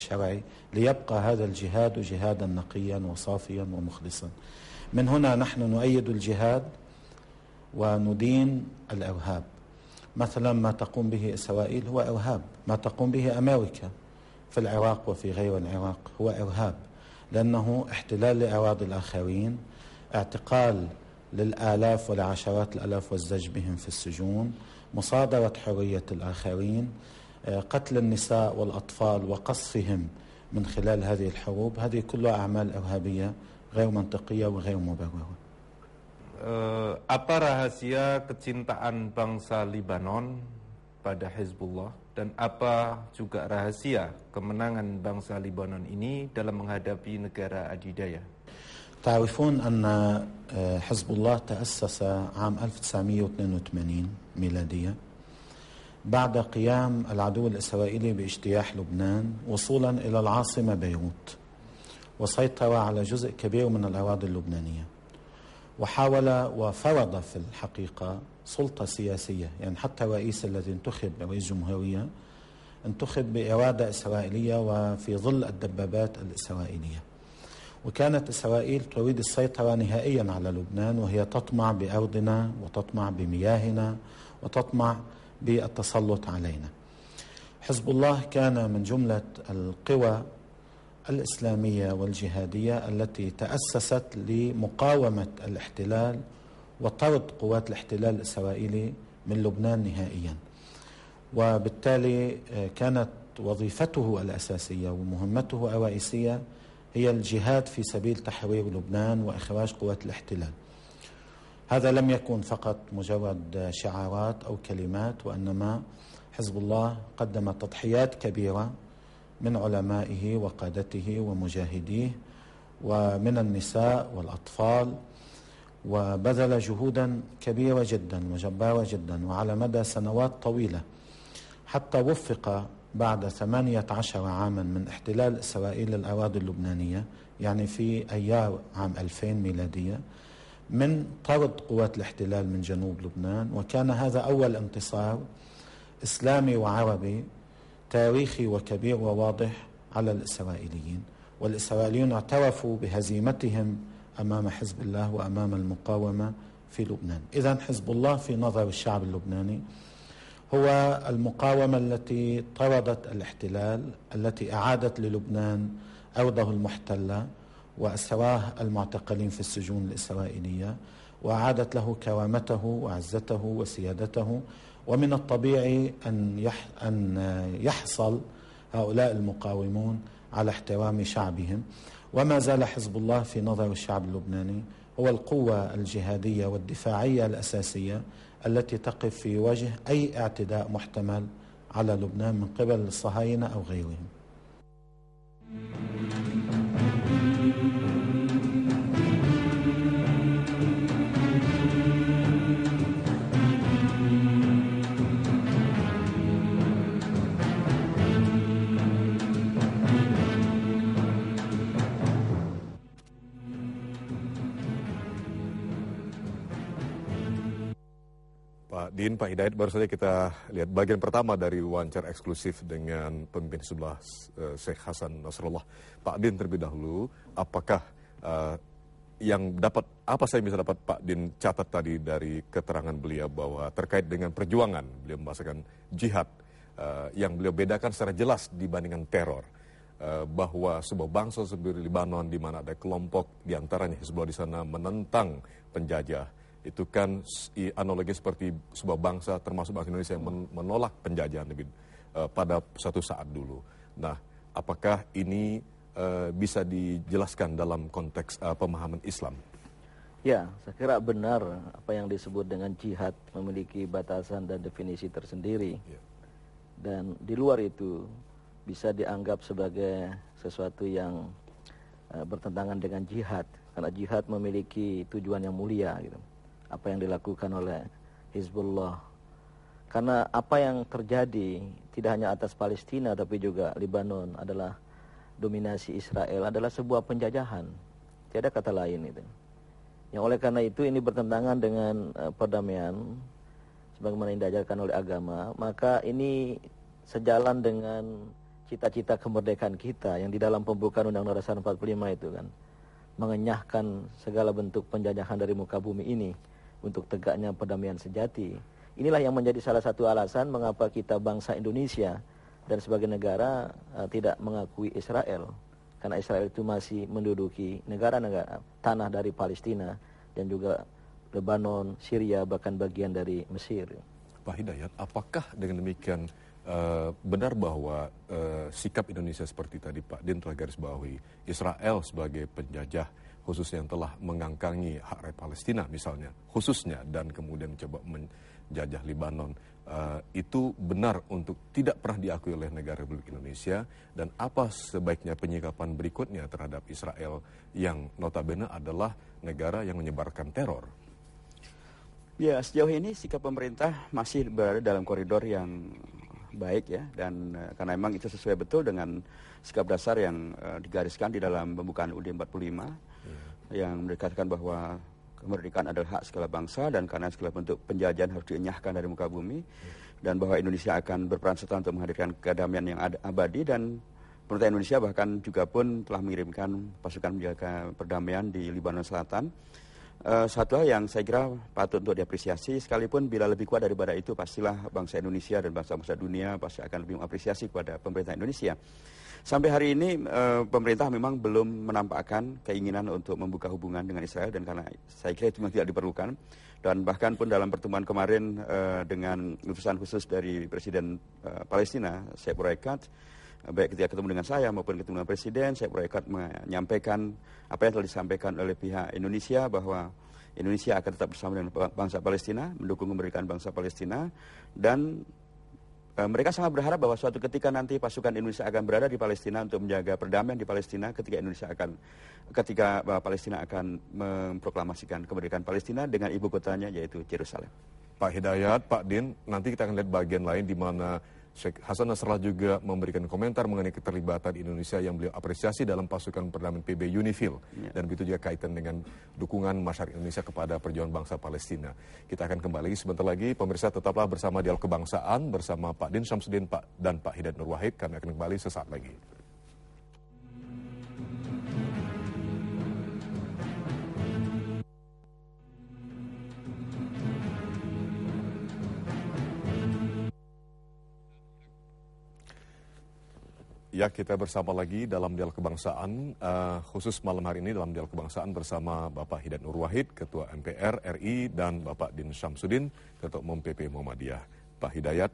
الشرعي ليبقى هذا الجهاد جهادا نقيا وصافيا ومخلصا. من هنا نحن نؤيد الجهاد وندين الإرهاب. مثلا ما تقوم به إسرائيل هو إرهاب، ما تقوم به أمريكا في العراق وفي غير العراق هو إرهاب، لأنه احتلال لأراضي الآخرين، اعتقال للآلاف ولعشرات الآلاف والزج بهم في السجون، مصادرة حرية الآخرين، قتل النساء والأطفال وقصفهم من خلال هذه الحروب. هذه كلها أعمال إرهابية غير منطقية وغير مبررة. Apa rahasia kecintaan bangsa Libanon pada Hizbullah dan apa juga rahasia kemenangan bangsa Libanon ini dalam menghadapi negara adidaya? تعرفون أن حزب الله تأسس عام 1982 ميلادية بعد قيام العدو الإسرائيلي باجتياح لبنان وصولا إلى العاصمة بيروت، وسيطر على جزء كبير من الأراضي اللبنانية، وحاول وفرض في الحقيقة سلطة سياسية. يعني حتى الرئيس الذي انتخب رئيس جمهورية انتخب بإرادة إسرائيلية وفي ظل الدبابات الإسرائيلية. وكانت إسرائيل تريد السيطرة نهائيا على لبنان، وهي تطمع بأرضنا وتطمع بمياهنا وتطمع بالتسلط علينا. حزب الله كان من جملة القوى الإسلامية والجهادية التي تأسست لمقاومة الاحتلال وطرد قوات الاحتلال الإسرائيلي من لبنان نهائيا، وبالتالي كانت وظيفته الأساسية ومهمته الرئيسية هي الجهاد في سبيل تحرير لبنان وإخراج قوات الاحتلال. هذا لم يكن فقط مجرد شعارات أو كلمات، وإنما حزب الله قدم تضحيات كبيرة من علمائه وقادته ومجاهديه ومن النساء والأطفال، وبذل جهودا كبيرة جدا وجبارة جدا وعلى مدى سنوات طويلة، حتى وفق بعد 18 عاما من احتلال إسرائيل الأراضي اللبنانية، يعني في أيار عام 2000 ميلادية، من طرد قوات الاحتلال من جنوب لبنان. وكان هذا أول انتصار إسلامي وعربي تاريخي وكبير وواضح على الإسرائيليين، والإسرائيليون اعترفوا بهزيمتهم أمام حزب الله وأمام المقاومة في لبنان. إذن حزب الله في نظر الشعب اللبناني هو المقاومة التي طردت الاحتلال، التي أعادت للبنان أرضه المحتلة وأسراه المعتقلين في السجون الإسرائيلية، وأعادت له كرامته وعزته وسيادته. ومن الطبيعي أن يحصل هؤلاء المقاومون على احترام شعبهم. وما زال حزب الله في نظر الشعب اللبناني هو القوة الجهادية والدفاعية الأساسية التي تقف في وجه أي اعتداء محتمل على لبنان من قبل الصهاينة أو غيرهم. Pak Din, Pak Hidayat, baru saja kita lihat bagian pertama dari wawancara eksklusif dengan pemimpin sebelah Sheikh Hasan Nasrullah. Pak Din terlebih dahulu, apakah apa saya bisa dapat Pak Din catat tadi dari keterangan beliau bahwa terkait dengan perjuangan, beliau membahasakan jihad yang beliau bedakan secara jelas dibandingkan teror, bahwa sebuah bangsa seperti Libanon di mana ada kelompok diantaranya Hizbullah di sana menentang penjajah. Itu kan analogi seperti sebuah bangsa termasuk bangsa Indonesia yang menolak penjajahan pada suatu saat dulu. Nah, apakah ini bisa dijelaskan dalam konteks pemahaman Islam? Ya, saya kira benar apa yang disebut dengan jihad memiliki batasan dan definisi tersendiri. Ya. Dan di luar itu bisa dianggap sebagai sesuatu yang bertentangan dengan jihad, karena jihad memiliki tujuan yang mulia gitu. Apa yang dilakukan oleh Hizbullah, karena apa yang terjadi tidak hanya atas Palestina tapi juga Libanon adalah dominasi Israel, adalah sebuah penjajahan, tiada kata lain itu. Yang oleh karena itu ini bertentangan dengan perdamaian sebagaimana yang diajarkan oleh agama, maka ini sejalan dengan cita-cita kemerdekaan kita yang di dalam pembukaan Undang-Undang Dasar 45 itu kan mengenyahkan segala bentuk penjajahan dari muka bumi ini untuk tegaknya perdamaian sejati. Inilah yang menjadi salah satu alasan mengapa kita bangsa Indonesia dan sebagai negara tidak mengakui Israel. Karena Israel itu masih menduduki negara-negara tanah dari Palestina dan juga Lebanon, Syria, bahkan bagian dari Mesir. Pak Hidayat, apakah dengan demikian benar bahwa sikap Indonesia seperti tadi Pak Din telah garis bawahi, Israel sebagai penjajah khususnya yang telah mengangkangi hak rakyat Palestina misalnya, khususnya, dan kemudian mencoba menjajah Libanon, itu benar untuk tidak pernah diakui oleh negara Republik Indonesia, dan apa sebaiknya penyikapan berikutnya terhadap Israel yang notabene adalah negara yang menyebarkan teror? Ya, sejauh ini sikap pemerintah masih berada dalam koridor yang baik ya, dan karena memang itu sesuai betul dengan sikap dasar yang digariskan di dalam pembukaan UUD 45 yang dikatakan bahwa kemerdekaan adalah hak segala bangsa dan karena segala bentuk penjajahan harus dienyahkan dari muka bumi, dan bahwa Indonesia akan berperan serta untuk menghadirkan kedamaian yang abadi, dan pemerintah Indonesia bahkan juga pun telah mengirimkan pasukan menjaga perdamaian di Libanon Selatan. Satu hal yang saya kira patut untuk diapresiasi, sekalipun bila lebih kuat daripada itu pastilah bangsa Indonesia dan bangsa-bangsa dunia pasti akan lebih mengapresiasi kepada pemerintah Indonesia. Sampai hari ini pemerintah memang belum menampakkan keinginan untuk membuka hubungan dengan Israel, dan karena saya kira itu memang tidak diperlukan. Dan bahkan pun dalam pertemuan kemarin dengan utusan khusus dari Presiden Palestina, Sheikh Buraikat, baik ketika ketemu dengan saya maupun ketemu dengan Presiden, Sheikh Buraikat menyampaikan apa yang telah disampaikan oleh pihak Indonesia, bahwa Indonesia akan tetap bersama dengan bangsa Palestina, mendukung kemerdekaan bangsa Palestina, dan mereka sangat berharap bahwa suatu ketika nanti pasukan Indonesia akan berada di Palestina untuk menjaga perdamaian di Palestina, ketika Palestina akan memproklamasikan kemerdekaan Palestina dengan ibu kotanya yaitu Yerusalem. Pak Hidayat, Pak Din, nanti kita akan lihat bagian lain di mana Sheikh Hasan Nasrallah juga memberikan komentar mengenai keterlibatan Indonesia yang beliau apresiasi dalam pasukan perdamaian PB UNIFIL. Dan begitu juga kaitan dengan dukungan masyarakat Indonesia kepada perjuangan bangsa Palestina. Kita akan kembali sebentar lagi. Pemirsa, tetaplah bersama Dialog Kebangsaan bersama Pak Din Syamsuddin dan Pak Hidayat Nur Wahid. Kami akan kembali sesaat lagi. Ya, kita bersama lagi dalam Dialog Kebangsaan, khusus malam hari ini dalam Dialog Kebangsaan bersama Bapak Hidayat Nur Wahid, Ketua MPR RI, dan Bapak Din Syamsuddin, Ketua Umum PP Muhammadiyah. Pak Hidayat,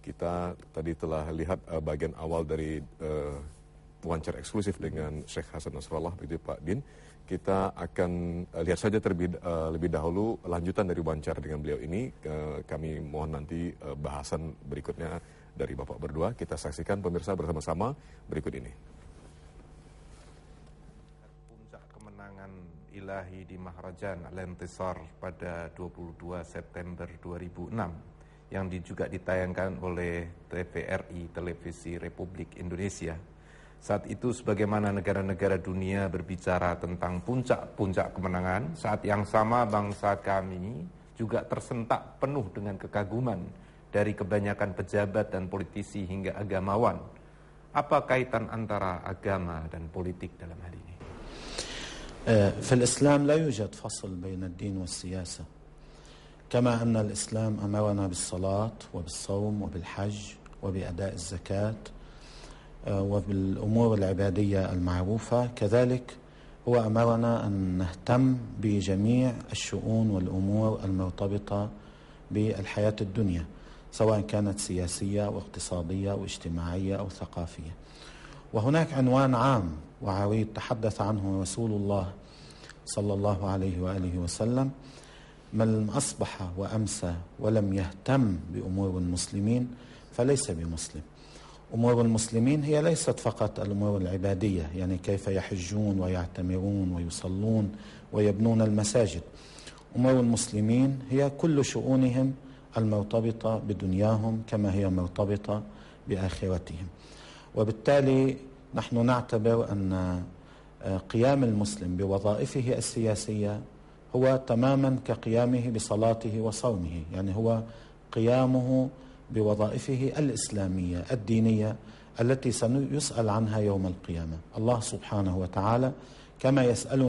kita tadi telah lihat bagian awal dari wawancara eksklusif dengan Sheikh Hasan Nasrallah, begitu Pak Din. Kita akan lihat saja lebih dahulu lanjutan dari wawancara dengan beliau ini. Kami mohon nanti bahasan berikutnya dari Bapak berdua. Kita saksikan pemirsa bersama-sama berikut ini. Puncak kemenangan ilahi di Maharajan Al-Intisar pada 22 September 2006 yang juga ditayangkan oleh TVRI, Televisi Republik Indonesia. Saat itu sebagaimana negara-negara dunia berbicara tentang puncak-puncak kemenangan, saat yang sama bangsa kami juga tersentak penuh dengan kekaguman dari kebanyakan pejabat dan politisi hingga agamawan. Apa kaitan antara agama dan politik dalam hal ini? في الإسلام لا يوجد فصل بين الدين والسياسة، كما أن الإسلام أمرنا بالصلاة وبالصوم وبالحج وبأداء الزكاة وبالأمور العبادية المعروفة، كذلك هو أمرنا أن نهتم بجميع الشؤون والأمور المرتبطة بالحياة الدنيا، سواء كانت سياسية أو اقتصادية أو اجتماعية أو ثقافية. وهناك عنوان عام وعريض تحدث عنه رسول الله صلى الله عليه وآله وسلم: من أصبح وأمسى ولم يهتم بأمور المسلمين فليس بمسلم. أمور المسلمين هي ليست فقط الأمور العبادية، يعني كيف يحجون ويعتمرون ويصلون ويبنون المساجد. أمور المسلمين هي كل شؤونهم المرتبطة بدنياهم كما هي مرتبطة بآخرتهم. وبالتالي نحن نعتبر أن قيام المسلم بوظائفه السياسية هو تماما كقيامه بصلاته وصومه، يعني هو قيامه بوظائفه الإسلامية الدينية التي سيسأل عنها يوم القيامة. الله سبحانه وتعالى كما يسأل